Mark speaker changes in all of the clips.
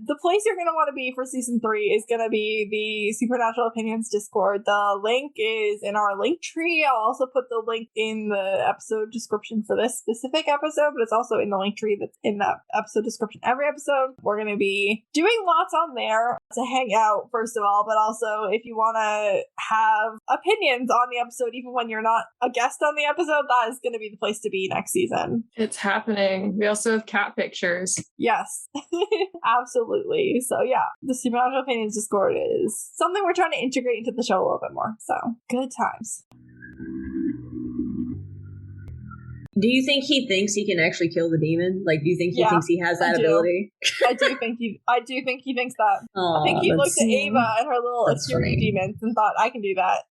Speaker 1: the place you're going to want to be for season 3 is going to be the Supernatural Opinions Discord. The link is in our link tree. I'll also put the link in the episode description for this specific episode, but it's also in the link tree that's in that episode description every episode. We're going to be doing lots on there to hang out, first of all, but also if you want to have opinions on the episode, even when you're not a guest on the episode, that is going to be the place to be next season.
Speaker 2: It's happening. We also have cat pictures.
Speaker 1: Yes, absolutely. So yeah, the Supernatural Opinions Discord is something we're trying to integrate into the show a little bit more. So good times.
Speaker 3: Do you think he thinks he can actually kill the demon? Like, do you think he thinks he has that ability?
Speaker 1: I do think he thinks that.
Speaker 3: Aww,
Speaker 1: I think he looked at Ava and her little security demons and thought, I can do that.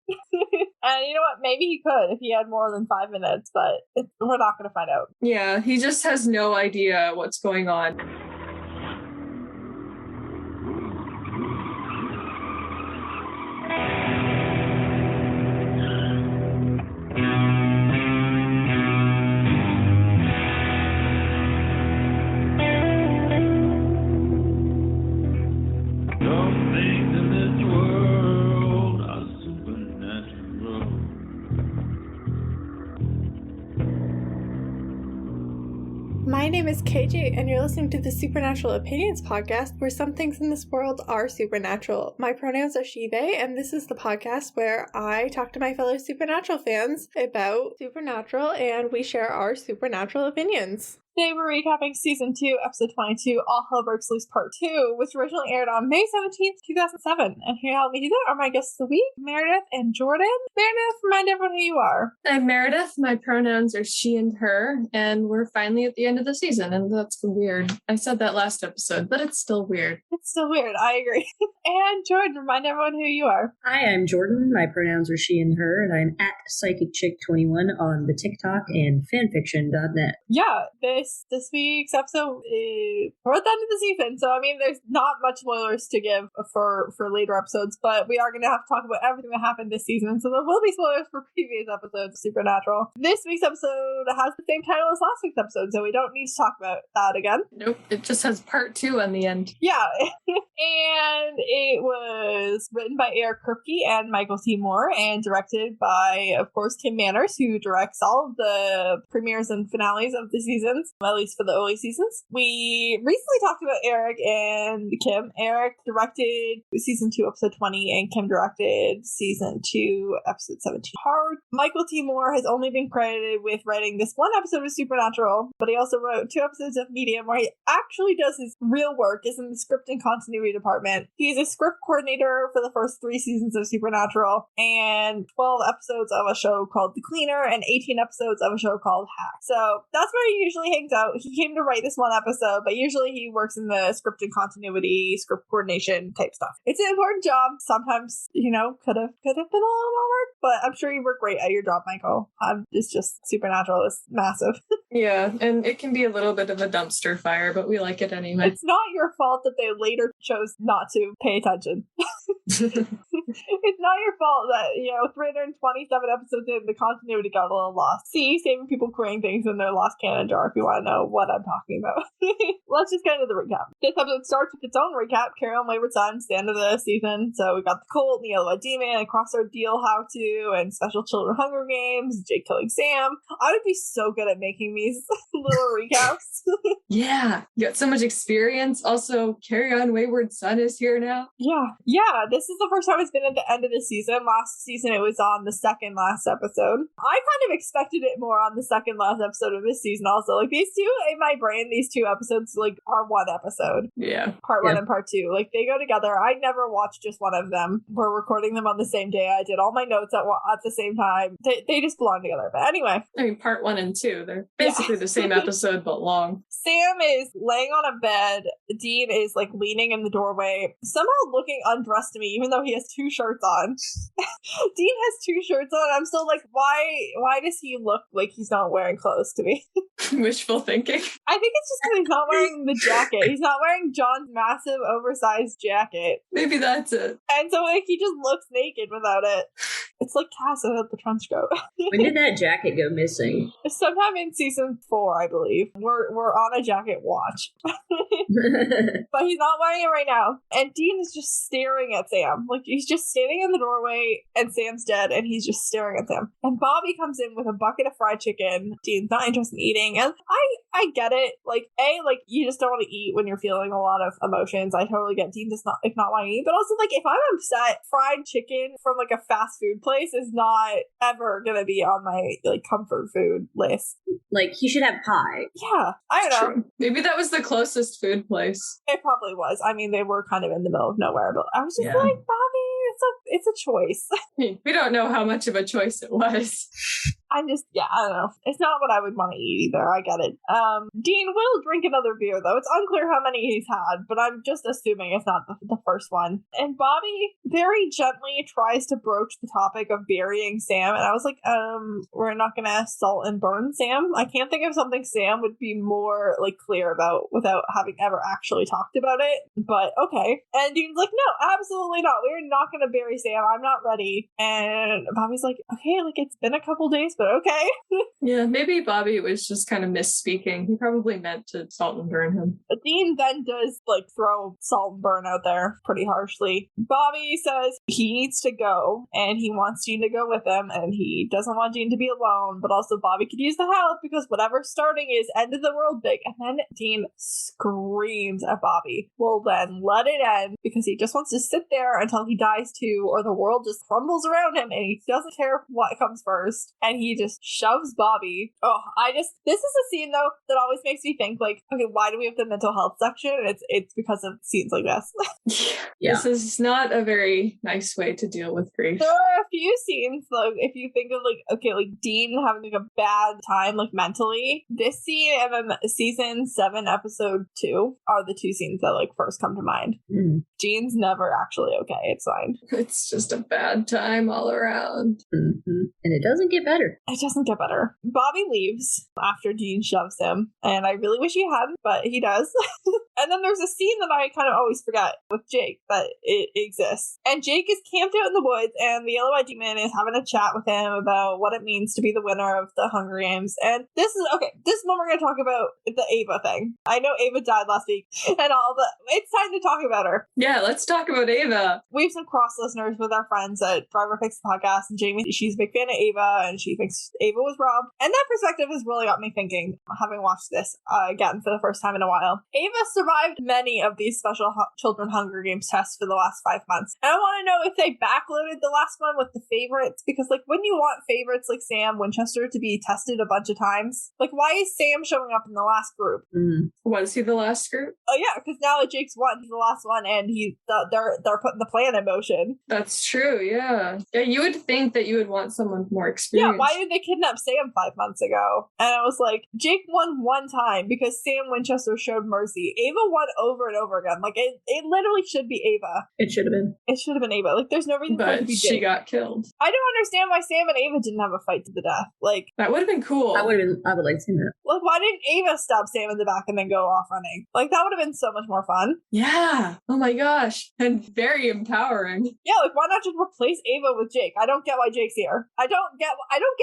Speaker 1: And you know what? Maybe he could if he had more than 5 minutes, but we're not going to find out.
Speaker 2: Yeah, he just has no idea what's going on.
Speaker 4: My name is KJ, and you're listening to the Supernatural Opinions podcast, where some things in this world are supernatural. My pronouns are she, they, and this is the podcast where I talk to my fellow Supernatural fans about Supernatural, and we share our Supernatural opinions.
Speaker 1: Today we're recapping Season 2, Episode 22, All Hell Breaks Loose Part 2, which originally aired on May 17th, 2007. And here to help me do that are my guests of the week, Meredith and Jordan. Meredith, remind everyone who you are.
Speaker 2: I'm Meredith. My pronouns are she and her, and we're finally at the end of the season, and that's weird. I said that last episode, but it's still weird.
Speaker 1: It's still weird, I agree. And Jordan, remind everyone who you are.
Speaker 3: Hi, I'm Jordan. My pronouns are she and her, and I'm at PsychicChick21 on the TikTok and fanfiction.net.
Speaker 1: Yeah, this week's episode is toward the end of the season, so I mean, there's not much spoilers to give for later episodes, but we are going to have to talk about everything that happened this season, so there will be spoilers for previous episodes of Supernatural. This week's episode has the same title as last week's episode, so we don't need to talk about that again.
Speaker 2: Nope, it just has part 2 on the end.
Speaker 1: Yeah, and it was written by Eric Kripke and Michael T. Moore, and directed by, of course, Kim Manners, who directs all of the premieres and finales of the seasons, at least for the early seasons. We recently talked about Eric and Kim. Eric directed Season 2, Episode 20, and Kim directed Season 2, Episode 17. Hard. Michael T. Moore has only been credited with writing this one episode of Supernatural, but he also wrote 2 episodes of Medium, where he actually does his real work, is in the script and continuity department. He's a script coordinator for the first 3 seasons of Supernatural, and 12 episodes of a show called The Cleaner, and 18 episodes of a show called Hack. So that's where he usually hangs out. He came to write this one episode, but usually he works in the script and continuity, script coordination type stuff. It's an important job. Sometimes, could have been a little more work, but I'm sure you work great at your job, Michael. It's just Supernatural is massive.
Speaker 2: Yeah, and it can be a little bit of a dumpster fire, but we like it anyway.
Speaker 1: It's not your fault that they later chose not to pay attention. It's not your fault that, 327 episodes in, the continuity got a little lost. See, saving people querying things in their lost canon jar if you want to know what I'm talking about. Let's just get into the recap. This episode starts with its own recap. Carry on Wayward Sons, the end of the season. So we got the cult, and the Yellow Eyed Demon, and Crossroad Deal How To, and Special Children Hunger Games, Jake killing Sam. I would be so good at making these little recaps.
Speaker 2: Yeah, you got so much experience. Also, Carry On Wayward Son is here now.
Speaker 1: Yeah, this is the first time it's been at the end of the season. Last season it was on the second last episode. I kind of expected it more on the second last episode of this season also. Like, these two, in my brain, these 2 episodes, are one episode.
Speaker 2: Yeah.
Speaker 1: Part 1 and part 2. They go together. I never watched just one of them. We're recording them on the same day. I did all my notes at the same time. They just belong together. But anyway.
Speaker 2: I mean, part 1 and 2, they're basically the same episode, but long.
Speaker 1: Sam is laying on a bed. Dean is, leaning in the doorway, somehow looking undressed to me, even though he has 2 shirts on. Dean has 2 shirts on. I'm still why does he look like he's not wearing clothes to me?
Speaker 2: Wishful thinking.
Speaker 1: I think it's just because he's not wearing the jacket. He's not wearing John's massive, oversized jacket.
Speaker 2: Maybe that's it.
Speaker 1: And so, he just looks naked without it. It's like Cass without the trench coat.
Speaker 3: When did that jacket go missing?
Speaker 1: Sometime in season 4, I believe. We're on a jacket watch. But he's not wearing it right now. And Dean is just staring at Sam. Like, he's just standing in the doorway and Sam's dead and he's just staring at Sam. And Bobby comes in with a bucket of fried chicken. Dean's not interested in eating. And I get it. Like, like, you just don't want to eat when you're feeling a lot of emotions. I totally get Dean does not want to eat. But also, like, if I'm upset, fried chicken from, like, a fast food place is not ever going to be on my, like, comfort food list.
Speaker 3: Like, he should have pie.
Speaker 1: Yeah, I don't know.
Speaker 2: True. Maybe that was the closest food place.
Speaker 1: It probably was. I mean, they were kind of in the middle of nowhere, but I was just
Speaker 2: Yeah.
Speaker 1: like, Bobby, it's a choice.
Speaker 2: We don't know how much of a choice it was.
Speaker 1: I don't know. It's not what I would want to eat either. I get it. Dean will drink another beer, though. It's unclear how many he's had, but I'm just assuming it's not the first one. And Bobby very gently tries to broach the topic of burying Sam, and I was like, we're not gonna salt and burn Sam. I can't think of something Sam would be more, like, clear about without having ever actually talked about it, but okay. And Dean's like, no, absolutely not. We're not gonna bury Sam. I'm not ready. And Bobby's like, okay, like, it's been a couple days, but okay.
Speaker 2: Yeah, maybe Bobby was just kind of misspeaking. He probably meant to salt and burn him.
Speaker 1: But Dean then does, like, throw salt and burn out there pretty harshly. Bobby says he needs to go, and he wants Dean to go with him, and he doesn't want Dean to be alone, but also Bobby could use the help because whatever's starting is end of the world big. And then Dean screams at Bobby. Well, then let it end because he just wants to sit there until he dies too, or the world just crumbles around him, and he doesn't care what comes first. And he just shoves Bobby. This is a scene though that always makes me think, like, okay, why do we have the mental health section? It's because of scenes like this.
Speaker 3: Yeah.
Speaker 2: This is not a very nice way to deal with grief.
Speaker 1: There are a few scenes, like, if you think of, like, okay, like Dean having, like, a bad time, like, mentally. This scene and then season 7, episode 2 are the two scenes that, like, first come to mind.
Speaker 3: Mm.
Speaker 1: Dean's never actually okay. It's fine.
Speaker 2: It's just a bad time all around.
Speaker 3: Mm-hmm. And it doesn't get better.
Speaker 1: It doesn't get better. Bobby leaves after Dean shoves him, and I really wish he hadn't, but he does. And then there's a scene that I kind of always forget with Jake that it exists. And Jake is camped out in the woods, and the Yellow-Eyed Demon is having a chat with him about what it means to be the winner of the Hunger Games. And this is when we're going to talk about the Ava thing. I know Ava died last week, and it's time to talk about her.
Speaker 2: Yeah, let's talk about Ava.
Speaker 1: We have some cross listeners with our friends at Driver Picks the Podcast, and Jamie, she's a big fan of Ava, and she thinks Ava was robbed. And that perspective has really got me thinking, having watched this again for the first time in a while. Ava survived many of these special children Hunger Games tests for the last 5 months. And I want to know if they backloaded the last one with the favorites, because, like, when you want favorites like Sam Winchester to be tested a bunch of times, like, why is Sam showing up in the last group?
Speaker 3: Mm.
Speaker 2: Was he the last group?
Speaker 1: Oh yeah, because now that Jake's won, he's the last one, and they're putting the plan in motion.
Speaker 2: That's true, yeah. Yeah, you would think that you would want someone more experienced.
Speaker 1: Yeah, why did they kidnap Sam 5 months ago? And I was like, Jake won one time because Sam Winchester showed mercy. Ava won over and over again. Like, it literally should be Ava.
Speaker 3: It should have been.
Speaker 1: It should have been Ava. Like, there's no reason for it to
Speaker 2: But
Speaker 1: be Jake.
Speaker 2: she got killed.
Speaker 1: I don't understand why Sam and Ava didn't have a fight to the death. Like,
Speaker 2: That would have been cool.
Speaker 3: I would like to see that.
Speaker 1: why didn't Ava stab Sam in the back and then go off running? Like, that would have been so much more fun.
Speaker 2: Yeah. Oh my gosh. And very empowering.
Speaker 1: Yeah, like, why not just replace Ava with Jake? I don't get why Jake's here. I don't get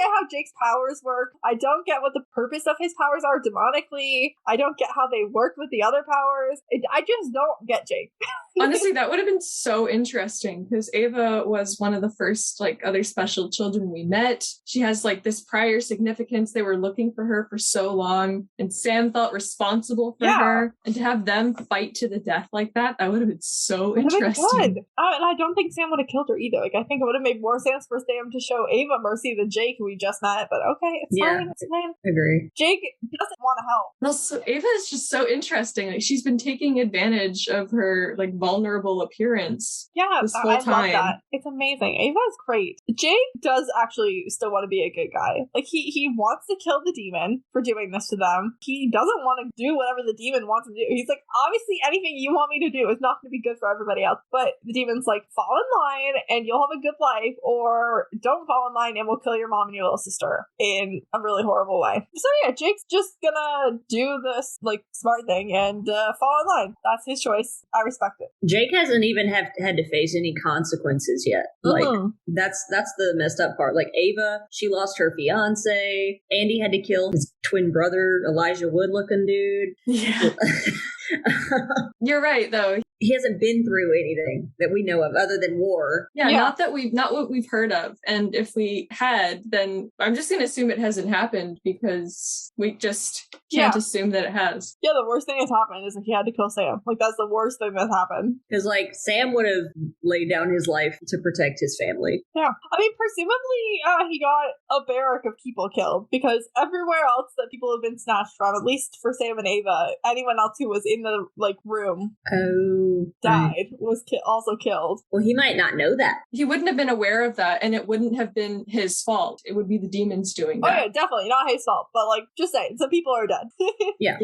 Speaker 1: how Jake's powers work. I don't get what the purpose of his powers are demonically. I don't get how they work with the other powers. I just don't get Jake.
Speaker 2: Honestly, that would have been so interesting because Ava was one of the first, like, other special children we met. She has, like, this prior significance. They were looking for her for so long, and Sam felt responsible for her. And to have them fight to the death like that would have been so interesting.
Speaker 1: Good. And I don't think Sam would have killed her either. Like, I think it would have made more sense for Sam to show Ava mercy than Jake, who we just met. But okay, it's fine. It's fine.
Speaker 3: I agree.
Speaker 1: Jake doesn't want to help.
Speaker 2: Also, Ava is just so interesting. Like, she's been taking advantage of her, like, vulnerable appearance.
Speaker 1: Yeah,
Speaker 2: this whole
Speaker 1: I
Speaker 2: time.
Speaker 1: love that. It's amazing. Ava's great. Jake does actually still want to be a good guy. Like, he wants to kill the demon for doing this to them. He doesn't want to do whatever the demon wants him to do. He's like, obviously anything you want me to do is not going to be good for everybody else. But the demon's like, fall in line and you'll have a good life, or don't fall in line and we'll kill your mom and your little sister in a really horrible way. So yeah, Jake's just gonna do this, like, smart thing and fall in line. That's his choice. I respect it.
Speaker 3: Jake hasn't even had to face any consequences yet. Like, that's the messed up part. Like, Ava, she lost her fiance. Andy had to kill his twin brother, Elijah Wood looking dude.
Speaker 2: Yeah. You're right, though.
Speaker 3: He hasn't been through anything that we know of other than war.
Speaker 2: Yeah, not what we've heard of. And if we had, then I'm just gonna assume it hasn't happened because we just can't assume that it has.
Speaker 1: Yeah, the worst thing that's happened is that he had to kill Sam. Like, that's the worst thing that's happened.
Speaker 3: Because, like, Sam would have laid down his life to protect his family.
Speaker 1: Yeah. I mean, presumably he got a barrack of people killed because everywhere else that people have been snatched from, at least for Sam and Ava, anyone else who was in the, like, room died, was also killed.
Speaker 3: Well, he might not know that.
Speaker 2: He wouldn't have been aware of that, and it wouldn't have been his fault. It would be the demons doing that.
Speaker 1: Oh, yeah, definitely. Not his fault. But, like, just saying, some people are dead.
Speaker 3: Yeah.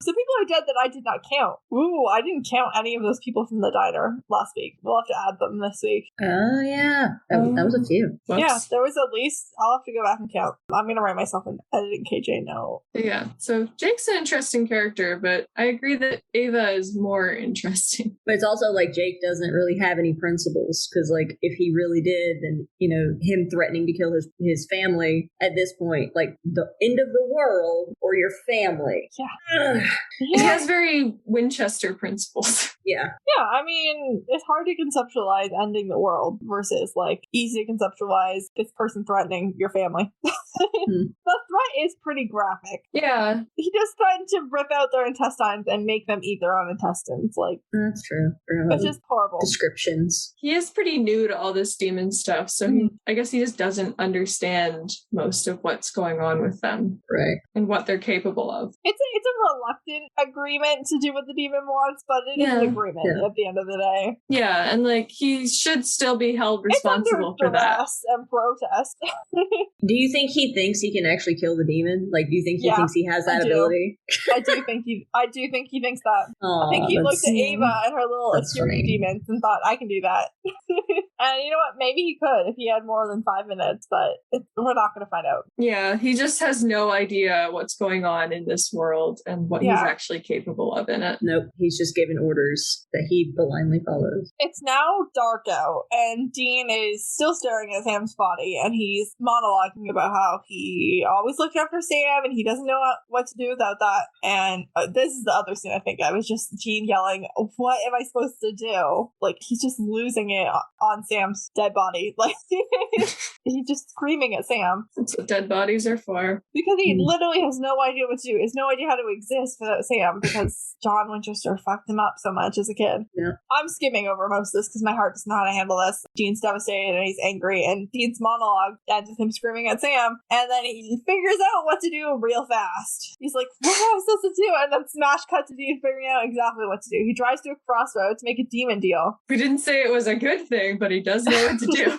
Speaker 1: Some people are dead that I did not count. Ooh, I didn't count any of those people from the diner last week. We'll have to add them this week.
Speaker 3: Oh, yeah. That was a few.
Speaker 2: Whoops.
Speaker 1: Yeah, there was at least, I'll have to go back and count. I'm going to write myself an editing KJ note.
Speaker 2: Yeah, so Jake's an interesting character, but I agree that Ava is more interesting.
Speaker 3: But it's also like Jake doesn't really have any principles because, like, if he really did, then, you know, him threatening to kill his family at this point, like, the end of the world or your family.
Speaker 1: Yeah.
Speaker 2: He has very Winchester principles.
Speaker 3: Yeah.
Speaker 1: Yeah, I mean, it's hard to conceptualize ending the world versus, like, easy to conceptualize this person threatening your family. The threat is pretty graphic.
Speaker 2: Yeah.
Speaker 1: He just threatened to rip out their intestines and make them eat their own intestines. Like,
Speaker 3: that's true.
Speaker 1: It's just horrible.
Speaker 3: Descriptions.
Speaker 2: He is pretty new to all this demon stuff, so I guess he just doesn't understand most of what's going on with them.
Speaker 3: Right.
Speaker 2: And what they're capable of.
Speaker 1: It's a reluctant agreement to do what the demon wants, but it is an agreement at the end of the day.
Speaker 2: Yeah, and, like, he should still be held responsible for that.
Speaker 1: And protest.
Speaker 3: Do you think he thinks he can actually kill the demon? Like, do you think he thinks he has that ability?
Speaker 1: I do think he thinks that. I think he looked at Ava and her little security demons and thought, I can do that. And you know what? Maybe he could if he had more than 5 minutes, but we're not going to find out.
Speaker 2: Yeah, he just has no idea what's going on in this world and what he's actually capable of in it.
Speaker 3: Nope, he's just given orders that he blindly follows.
Speaker 1: It's now dark out, and Dean is still staring at Sam's body, and he's monologuing about how he always looked after Sam, and he doesn't know what to do without that. And this is the other scene I think of. It's just Dean yelling, what am I supposed to do? Like, he's just losing it on Sam's dead body. Like, he's just screaming at Sam.
Speaker 2: That's what dead bodies are for.
Speaker 1: Because he literally has no idea what to do. He has no idea how to exist without Sam because John Winchester fucked him up so much as a kid.
Speaker 3: Yeah.
Speaker 1: I'm skimming over most of this because my heart doesn't know how to handle this. Dean's devastated and he's angry, and Dean's monologue ends with him screaming at Sam, and then he figures out what to do real fast. He's like, what am I supposed to do? And then smash cut to Dean figuring out exactly what to do. He drives to a crossroad to make a demon deal.
Speaker 2: We didn't say it was a good thing, but he does know what to do.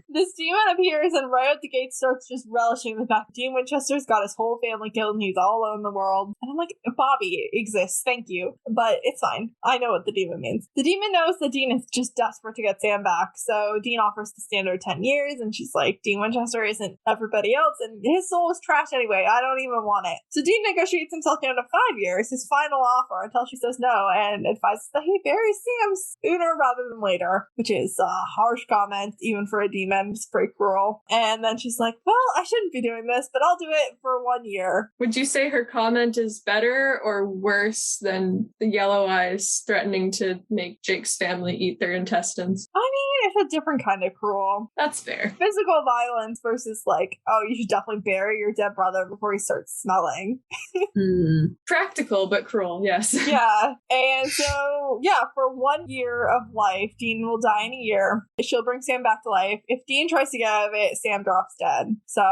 Speaker 1: This demon appears and right out the gate starts just relishing the fact that Dean Winchester's got his whole family killed and he's all alone in the world. And I'm like, Bobby exists, thank you. But it's fine. I know what the demon means. The demon knows that Dean is just desperate to get Sam back. So Dean offers the standard 10 years and she's like, Dean Winchester isn't everybody else and his soul is trash anyway. I don't even want it. So Dean negotiates himself down to 5 years, his final offer, until she says no and advises that he buries Sam sooner rather than later, which is a harsh comment even for a demon. It's pretty cruel. And then she's like, well, I shouldn't be doing this, but I'll do it for 1 year.
Speaker 2: Would you say her comment is better or worse than the yellow eyes threatening to make Jake's family eat their intestines?
Speaker 1: I mean, it's a different kind of cruel.
Speaker 2: That's fair.
Speaker 1: Physical violence versus like, oh, you should definitely bury your dead brother before he starts smelling.
Speaker 2: Practical, but cruel, yes.
Speaker 1: Yeah. And so, yeah, for 1 year of life, Dean will die in a year. She'll bring Sam back to life. If Dean tries to get out of it, Sam drops dead. So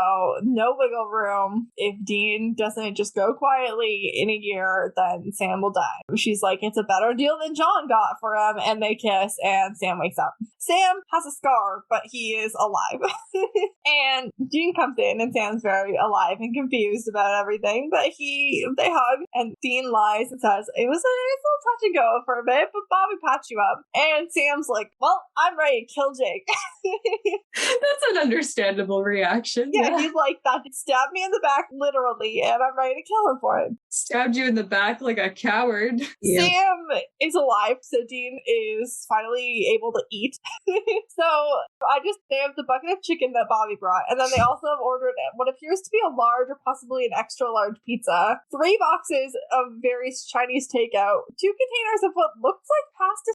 Speaker 1: no wiggle room. If Dean doesn't just go quietly in a year, then Sam will die. She's like, it's a better deal than John got for him. And they kiss and Sam wakes up. Sam Sam has a scar, but he is alive. And Dean comes in, and Sam's very alive and confused about everything, but they hug, and Dean lies and says, it was a little touch and go for a bit, but Bobby patched you up. And Sam's like, well, I'm ready to kill Jake.
Speaker 2: That's an understandable reaction.
Speaker 1: Yeah, he's like, that stabbed me in the back, literally, and I'm ready to kill him for it.
Speaker 2: Stabbed you in the back like a coward.
Speaker 3: Yeah.
Speaker 1: Sam is alive, so Dean is finally able to eat. So they have the bucket of chicken that Bobby brought, and then they also have ordered what appears to be a large or possibly an extra large pizza, 3 boxes of various Chinese takeout, 2 containers of what looks like pasta